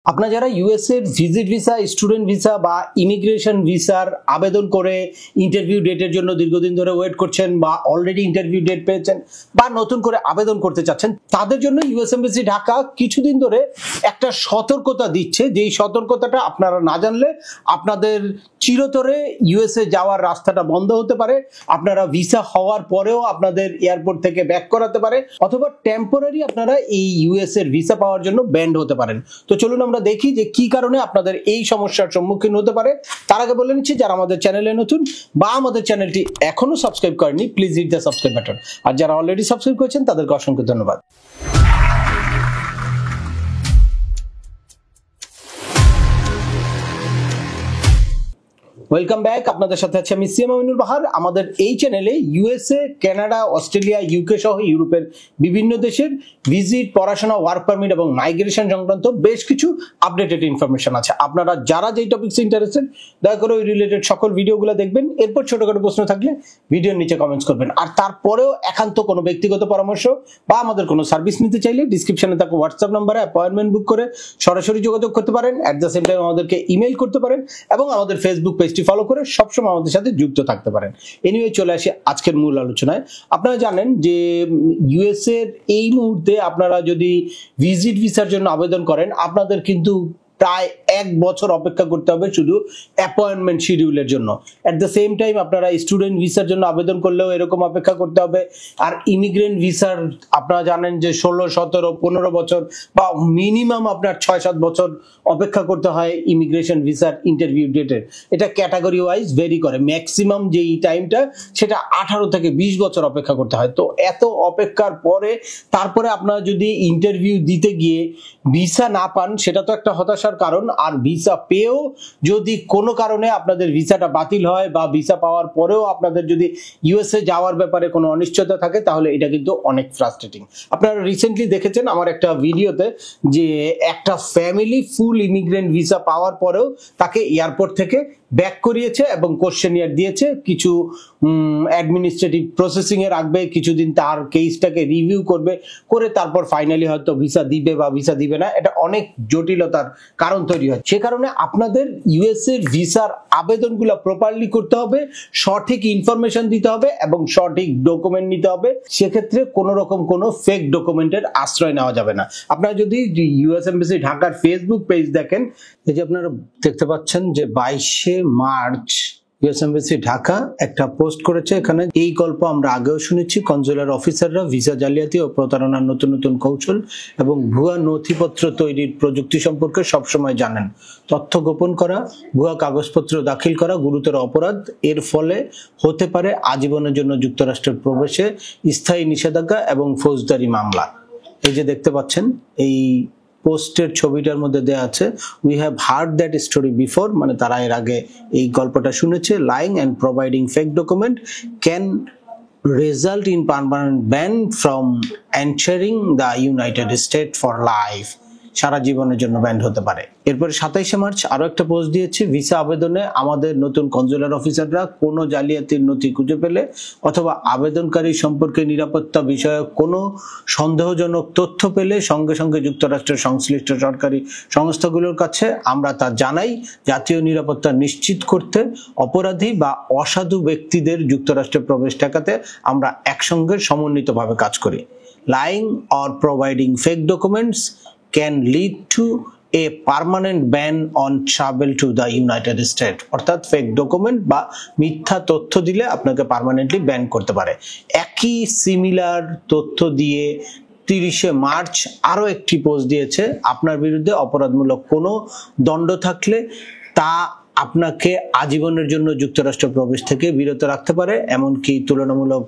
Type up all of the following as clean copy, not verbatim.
আপনারা যারা USA visit visa, student visa বা ইমিগ্রেশন ভিসার আবেদন করে ইন্টারভিউ ডেটের জন্য দীর্ঘদিন ধরে ওয়েট করছেন বা অলরেডি ইন্টারভিউ ডেট পেয়েছেন বা নতুন করে আবেদন করতে চাচ্ছেন, তাদের জন্য ইউএস এমবাসি ঢাকা কিছুদিন ধরে একটা সতর্কতা দিচ্ছে। যেই সতর্কতাটা আপনারা না জানলে আপনাদের চিরতরে ইউএসএ যাওয়ার রাস্তাটা বন্ধ হতে পারে। আপনারা ভিসা হওয়ার পরেও আপনাদের এয়ারপোর্ট থেকে ব্যাক করাতে পারে, অথবা টেম্পোরারি আপনারা এই ইউএস এর ভিসা পাওয়ার জন্য ব্যান্ড হতে পারেন। তো চলুন আমরা দেখি যে কি কারণে আপনাদের এই সমস্যার সম্মুখীন হতে পারে। তার আগে বলে নিচ্ছি, যারা আমাদের চ্যানেলে নতুন বা আমাদের চ্যানেলটি এখনো সাবস্ক্রাইব করেনি, please hit the subscribe button. আর যারা অলরেডি সাবস্ক্রাইব করেছেন তাদেরকে অসংখ্য ধন্যবাদ। Welcome back. আপনাদের সাথে আছে আমি সিএম আমিনুল বাহার। আমাদের এই চ্যানেলে ইউএসএ, কানাডা, অস্ট্রেলিয়া, ইউকে সহ ইউরোপের বিভিন্ন দেশের ভিজিট, পড়াশোনা, ওয়ার্ক পারমিট এবং মাইগ্রেশন সংক্রান্ত বেশ কিছু আপডেটেড ইনফরমেশন আছে। আপনারা যারা যেই টপিকসে ইন্টারেস্টেড, দয়া করে ওই রিলেটেড সকল ভিডিওগুলো দেখবেন। এরপর ছোটখাটো প্রশ্ন থাকলে ভিডিওর নিচে কমেন্টস করবেন। আর তারপরেও একান্ত কোনো ব্যক্তিগত পরামর্শ বা আমাদের কোনো সার্ভিস নিতে চাইলে ডিসক্রিপশনে থাকা হোয়াটসঅ্যাপ নাম্বারে অ্যাপয়েন্টমেন্ট বুক করে সরাসরি যোগাযোগ করতে পারেন। অ্যাট দ্য সেম টাইম আমাদেরকে ইমেল করতে পারেন এবং আমাদের ফেসবুক পেজটি ফলো করে সবসময় আমাদের সাথে যুক্ত থাকতে পারেন। এনিওয়ে, চলে আসি আজকের মূল আলোচনায়। আপনারা জানেন যে ইউএস এর এই মুহূর্তে আপনারা যদি ভিজিট ভিসার জন্য আবেদন করেন, আপনাদের কিন্তু প্রায় 1 বছর অপেক্ষা করতে হবে শুধু অ্যাপয়েন্টমেন্ট শিডিউলের জন্য। অ্যাট দ্য সেম টাইম আপনারা স্টুডেন্ট ভিসার জন্য আবেদন করলেও এরকম অপেক্ষা করতে হবে। আর ইমিগ্রেন্ট ভিসার আপনারা জানেন যে 16, 17, 15 বছর বা মিনিমাম আপনার 6-7 বছর অপেক্ষা করতে হয় ইমিগ্রেশন ভিসার ইন্টারভিউ ডেটের। এটা ক্যাটাগরি ওয়াইজ ভেরি করে। ম্যাক্সিমাম যেই টাইমটা সেটা 18 থেকে 20 বছর অপেক্ষা করতে হয়। তো এত অপেক্ষার পরে তারপরে আপনারা যদি ইন্টারভিউ দিতে গিয়ে ভিসা না পান, সেটা তো একটা হতাশার কারণ। আর ভিসা পেয়েও যদি কোনো কারণে আপনাদের ভিসাটা বাতিল হয় বা ভিসা পাওয়ার পরেও আপনাদের যদি ইউএসএ যাওয়ার ব্যাপারে কোনো অনিশ্চয়তা থাকে, তাহলে এটা কিন্তু অনেক ফ্রাস্ট্রেটিং। আপনারা রিসেন্টলি দেখেছেন আমার একটা ভিডিওতে যে একটা ফ্যামিলি ফুল ইমিগ্রেন্ট ভিসা পাওয়ার পরেও তাকে এয়ারপোর্ট থেকে ব্যাক করিয়েছে এবং কোশ্চেনিয়ার দিয়েছে। কিছু অ্যাডমিনিস্ট্রেটিভ প্রসেসিং এ রাখবে, কিছুদিন তার কেসটাকে রিভিউ করবে, করে তারপর ফাইনালি হয়তো ভিসা দিবে বা ভিসা দিবে না। এটা অনেক জটিলতার কারণ তৈরি হয়। সে কারণে আপনাদের ইউএস এর ভিসার আবেদনগুলো প্রপারলি করতে হবে, সঠিক ইনফরমেশন দিতে হবে এবং সঠিক ডকুমেন্ট নিতে হবে। সেক্ষেত্রে কোনো রকম কোনো ফেক ডকুমেন্টের আশ্রয় নেওয়া যাবে না। আপনারা যদি ইউএস এমবাসি ঢাকার ফেসবুক পেজ দেখেন, এই যে আপনারা দেখতে পাচ্ছেন যে 22শে মার্চ ইউএস এমবাসি ঢাকা একটা পোস্ট করেছে। এখানে এই গল্প আমরা আগেও শুনেছি। কনজুলার অফিসাররা ভিসা জালিয়াতি ও প্রতারণার নতুন নতুন কৌশল এবং ভুয়া নথিপত্র তৈরির প্রযুক্তি সম্পর্কে সবসময় জানেন। তথ্য গোপন করা, ভুয়া কাগজপত্র দাখিল করা গুরুতর অপরাধ। এর ফলে হতে পারে আজীবনের জন্য যুক্তরাষ্ট্রের প্রবেশে স্থায়ী নিষেধাজ্ঞা এবং ফৌজদারি মামলা। এই যে দেখতে পাচ্ছেন এই পোস্টের ছবিটার মধ্যে দেয়া আছে, we have heard that story before, মানে তারা এর আগে এই গল্পটা শুনেছে। Lying and providing fake document can result in permanent ban from entering the United State for life. সারা জীবনের জন্য ব্যান্ড হতে পারে। এরপরে 27শে মার্চ আরো একটা পোস্ট দিয়েছে, ভিসা আবেদনে আমাদের নতুন কনজুলার অফিসাররা কোনো জালিয়াতির নথি খুঁজে পেলে অথবা আবেদনকারী সম্পর্কে নিরাপত্তা বিষয়ক কোনো সন্দেহজনক তথ্য পেলে সঙ্গে সঙ্গে যুক্তরাষ্ট্রের সংশ্লিষ্ট সরকারি সংস্থাগুলোর কাছে আমরা তা জানাই। জাতীয় নিরাপত্তা নিশ্চিত করতে অপরাধী বা অসাধু ব্যক্তিদের যুক্তরাষ্ট্রে প্রবেশ ঠেকাতে আমরা একসঙ্গে সমন্বিতভাবে কাজ করি। Lying or providing fake documents can lead to a permanent ban on travel to the United States। অর্থাৎ ফেক ডকুমেন্ট বা মিথ্যা তথ্য দিলে আপনাকে পার্মানেন্টলি ব্যান করতে পারে। একই সিমিলার তথ্য দিয়ে 30শে মার্চ আরো একটি পোস্ট দিয়েছে, আপনার বিরুদ্ধে অপরাধমূলক কোনো দণ্ড থাকলে তা আপনাকে আজীবনের জন্য যুক্তরাষ্ট্র প্রবেশ থেকে বিরত রাখতে পারে। এমনকি তুলনামূলক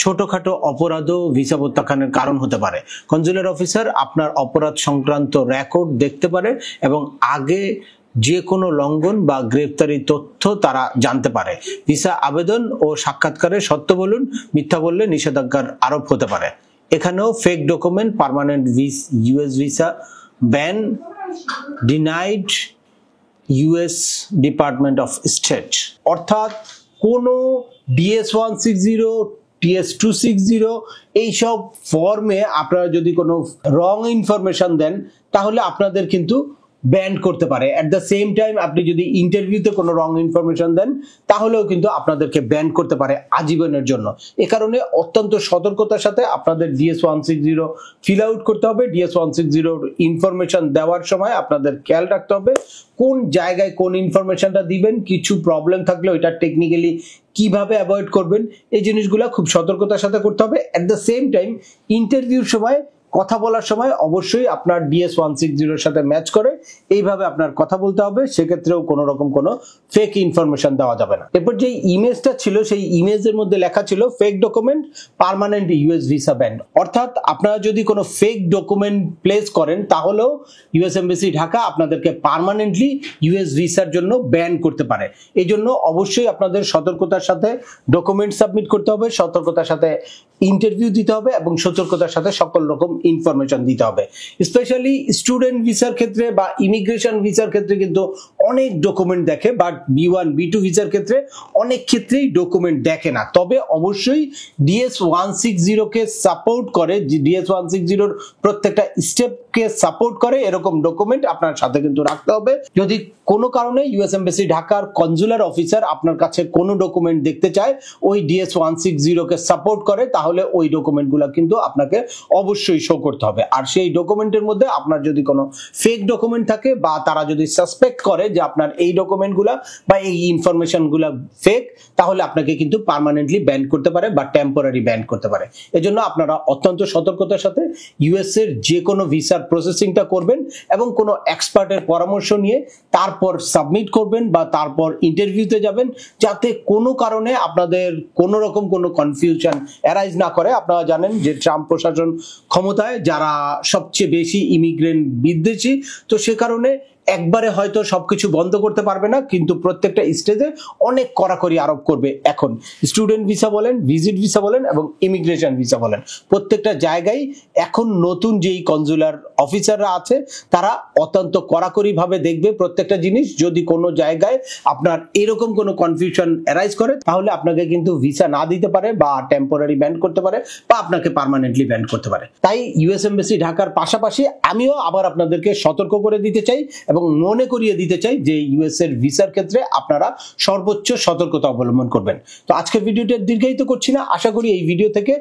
ছোটখাটো অপরাধও ভিসা প্রত্যাখ্যানের কারণ হতে পারে। কনজুলার অফিসার আপনার অপরাধ সংক্রান্ত রেকর্ড দেখতে পারে এবং আগে যে কোনো লঙ্ঘন বা গ্রেফতারি তথ্য তারা জানতে পারে। ভিসা আবেদন ও সাক্ষাৎকারে সত্য বলুন, মিথ্যা বললে নিষেধাজ্ঞার আরোপ হতে পারে। এখানেও fake document, permanent US visa ban, denied US department of state. অর্থাৎ কোনো DS-160, TS-260 এইসব ফর্মে আপনারা যদি কোনো রং ইনফরমেশন দেন, তাহলে আপনাদের কিন্তু ব্যান করতে পারে। অ্যাট দ্য সেম টাইম আপনি যদি ইন্টারভিউতে কোনো রং ইনফরমেশন দেন তাহলেও কিন্তু আপনাদেরকে ব্যান করতে পারে আজীবনের জন্য। এ কারণে অত্যন্ত সতর্কতার সাথে আপনাদের DS-160 ফিল আউট করতে হবে। DS-160 ইনফরমেশন দেওয়ার সময় আপনাদের খেয়াল রাখতে হবে কোন জায়গায় কোন ইনফরমেশনটা দিবেন, কিছু প্রবলেম থাকলে ওইটা টেকনিক্যালি কিভাবে অ্যাভয়েড করবেন, এই জিনিসগুলো খুব সতর্কতার সাথে করতে হবে। অ্যাট দ্য সেম টাইম ইন্টারভিউর সময় কথা বলার সময় অবশ্যই আপনার DS-160 সাথে ম্যাচ করে এইভাবে আপনার কথা বলতে হবে, সেক্ষেত্রেও কোনো রকম কোনো ফেক ইনফরমেশন দেওয়া যাবে না। এরপর যে ইমেজটা ছিল সেই ইমেজের মধ্যে লেখা ছিল fake document permanent US visa ban. অর্থাৎ আপনারা যদি কোনো ফেক ডকুমেন্ট প্লেস করেন তাহলেও US এমবাসি ঢাকা আপনাদেরকে পার্মানেন্টলি US ভিসার জন্য ব্যান করতে পারে। এই জন্য অবশ্যই আপনাদের সতর্কতার সাথে ডকুমেন্ট সাবমিট করতে হবে, সতর্কতার সাথে ইন্টারভিউ দিতে হবে এবং সতর্কতার সাথে সকল রকম ইনফরমেশন দিতে হবে। স্পেশালি স্টুডেন্ট ভিসার ক্ষেত্রে বা ইমিগ্রেশন ভিসার ক্ষেত্রে কিন্তু অনেক ডকুমেন্ট দেখে, বাট B1 B2 ভিসার ক্ষেত্রে অনেক ক্ষেত্রেই ডকুমেন্ট দেখে না। তবে অবশ্যই DS-160 কে সাপোর্ট করে, DS-160 প্রত্যেকটা স্টেপকে সাপোর্ট করে এরকম ডকুমেন্ট আপনার সাথে কিন্তু রাখতে হবে। যদি কোনো কারণে US এমবাসি ঢাকার কনজুলার অফিসার আপনার কাছে কোনো ডকুমেন্ট দেখতে চায় ওই DS-160 কে সাপোর্ট করে, তাহলে ওই ডকুমেন্টগুলো কিন্তু আপনাকে অবশ্যই শো করতে হবে। আর সেই ডকুমেন্টের মধ্যে আপনার যদি কোনো ফেক ডকুমেন্ট থাকে বা তারা যদি সাসপেক্ট করে যে আপনার এই ডকুমেন্টগুলো বা এই ইনফরমেশনগুলো ফেক, তাহলে আপনাকে কিন্তু পার্মানেন্টলি ব্যান করতে পারে বা টেম্পোরারি ব্যান করতে পারে। এজন্য আপনারা অত্যন্ত সতর্কতার সাথে US এর যে কোনো ভিসার প্রসেসিংটা করবেন এবং কোনো এক্সপার্টের পরামর্শ নিয়ে তারপর সাবমিট করবেন বা তারপর ইন্টারভিউতে যাবেন, যাতে কোনো কারণে আপনাদের কোনো রকম কোনো কনফিউশন অ্যারাইজ না করে। আপনারা জানেন যে ট্রাম্প প্রশাসন ক্ষমতায়, যারা সবচেয়ে বেশি ইমিগ্রেন্ট বিদ্বেষী, তো সে কারণে একবারে হয়তো সবকিছু বন্ধ করতে পারবে না, কিন্তু প্রত্যেকটা স্টেজে অনেক কড়াকড়ি আরোপ করবে। এখন স্টুডেন্ট ভিসা বলেন, ভিজিট ভিসা বলেন এবং ইমিগ্রেশন ভিসা বলেন, প্রত্যেকটা জায়গায় এখন নতুন যেই কনজুলার অফিসাররা আছে তারা অত্যন্ত কড়াকড়ি ভাবে দেখবে প্রত্যেকটা জিনিস। যদি কোনো জায়গায় আপনার এরকম কোনো কনফিউশন অ্যারাইজ করে তাহলে আপনাকে কিন্তু ভিসা না দিতে পারে বা টেম্পোরারি ব্যান করতে পারে বা আপনাকে পার্মানেন্টলি ব্যান করতে পারে। তাই US এমবাসি ঢাকার পাশাপাশি আমিও আবার আপনাদেরকে সতর্ক করে দিতে চাই এবং মনে করিয়ে দিতে চাই যে US এর ভিসার ক্ষেত্রে আপনারা সর্বোচ্চ সতর্কতা অবলম্বন করবেন। তো আজকের ভিডিওটা দীর্ঘায়িত করছি না, আশা করি এই ভিডিও থেকে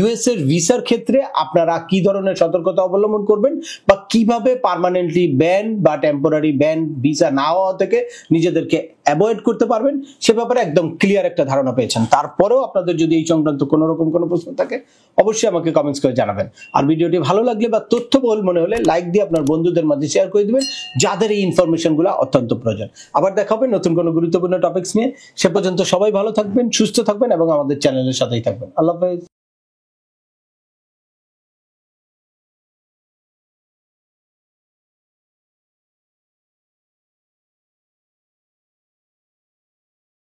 US এর ভিসার ক্ষেত্রে আপনারা কি ধরনের সতর্কতা অবলম্বন করবেন বা কিভাবে পার্মানেন্টলি ব্যান বা টেম্পোরারি ব্যান ভিসা না হওয়া থেকে নিজেদেরকে অ্যাভয়েড করতে পারবেন সে ব্যাপারে একদম ক্লিয়ার একটা ধারণা পেয়েছেন। তারপরেও আপনাদের যদি এই সংক্রান্ত কোনো রকম কোনো প্রশ্ন থাকে অবশ্যই আমাকে কমেন্টস করে জানাবেন। আর ভিডিওটি ভালো লাগলে বা তথ্যবহুল মনে হলে লাইক দিয়ে আপনার বন্ধুদের মাঝে শেয়ার করে দিবেন যাদের এই ইনফরমেশনগুলো অত্যন্ত প্রয়োজন। আবার দেখা হবে নতুন কোনো গুরুত্বপূর্ণ টপিকস নিয়ে। সে পর্যন্ত সবাই ভালো থাকবেন, সুস্থ থাকবেন এবং আমাদের চ্যানেলের সাথেই থাকবেন। আল্লাহ হাফেজ।